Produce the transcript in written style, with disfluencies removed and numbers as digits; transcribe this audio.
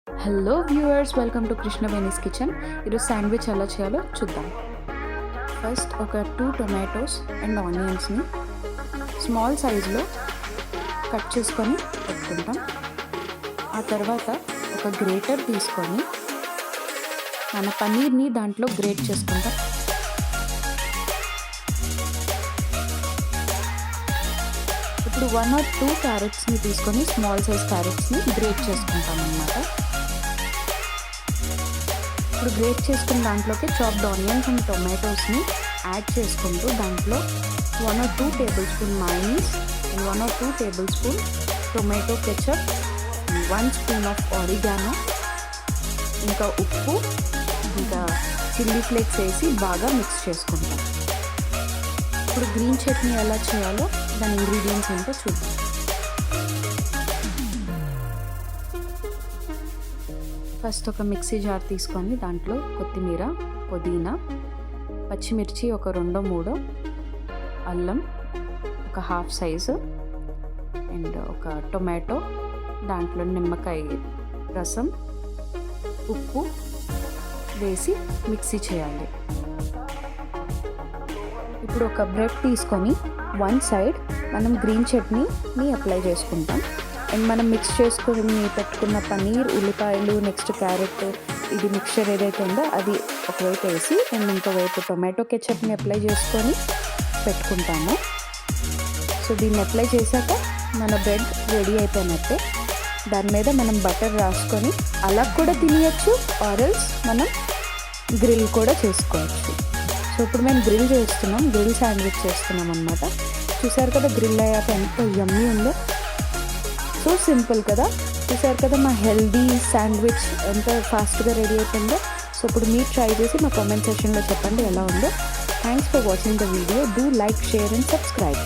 Hello viewers, welcome to Krishnaveni's kitchen. ఈరోజు sandwich ఎలా చేయాలో చూద్దాం. ఫస్ట్ ఒక 2 టొమాటోస్ అండ్ ఆనియన్స్ని స్మాల్ సైజులో కట్ చేసుకొని పెట్టుకుంటాం. ఆ తర్వాత ఒక గ్రేటర్ తీసుకొని మన పన్నీర్ని దాంట్లో గ్రేట్ చేసుకుంటాం. ఇప్పుడు 1 or 2 క్యారెట్స్ని తీసుకొని స్మాల్ సైజ్ క్యారెట్స్ని గ్రేట్ చేసుకుంటాం అన్నమాట. ఇప్పుడు గ్రేట్ చేసుకున్న దాంట్లోకి చాప్డ్ ఆనియన్స్ అండ్ టొమాటోస్ని యాడ్ చేసుకుంటూ దాంట్లో 1 or 2 table spoon mayonnaise and 1 or 2 table spoon tomato ketchup, 1 spoon of oregano, ఇంకా ఉప్పు, ఇంకా చిల్లీ ఫ్లేక్స్ వేసి బాగా మిక్స్ చేసుకుంటాం. ఇప్పుడు గ్రీన్ చట్నీ ఎలా చేయాలో దాని ఇంగ్రీడియంట్స్ ఏంటో చూద్దాం. ఫస్ట్ ఒక మిక్సీ జార్ తీసుకొని దాంట్లో కొత్తిమీర, పుదీనా, పచ్చిమిర్చి ఒక 2-3, అల్లం ఒక హాఫ్ సైజు అండ్ ఒక టొమాటో, దాంట్లో నిమ్మకాయ రసం, ఉప్పు వేసి మిక్సీ చేయాలి. ఇప్పుడు ఒక బ్రెడ్ తీసుకొని 1 సైడ్ మనం గ్రీన్ చట్నీని అప్లై చేసుకుంటాం. అండ్ మనం మిక్స్ చేసుకొని పెట్టుకున్న పన్నీర్, ఉల్లిపాయలు, నెక్స్ట్ క్యారెట్, ఇది మిక్చర్ ఏదైతే ఉందో అది ఒకవైపు వేసి అండ్ ఇంకోవైపు టొమాటో కెచప్ని అప్లై చేసుకొని పెట్టుకుంటాము. సో దీన్ని అప్లై చేశాక మన బ్రెడ్ రెడీ అయిపోయినట్టే. దాని మీద మనం బటర్ రాసుకొని అలా కూడా తినేయచ్చు, ఆరెల్స్ మనం గ్రిల్ కూడా చేసుకోవచ్చు. సో ఇప్పుడు మేము గ్రిల్ శాండ్విచ్ చేస్తున్నాం అన్నమాట. చూసారు కదా గ్రిల్ అయ్యాక ఎంత యమ్మీ ఉందో. సో సింపుల్ కదా, చూసారు కదా మా హెల్దీ శాండ్విచ్ ఎంత ఫాస్ట్గా రెడీ అయిపోయిందో. సో ఇప్పుడు మీరు ట్రై చేసి మా కామెంట్ సెక్షన్లో చెప్పండి ఎలా ఉందో. Thanks for watching the video. Do like, share and subscribe.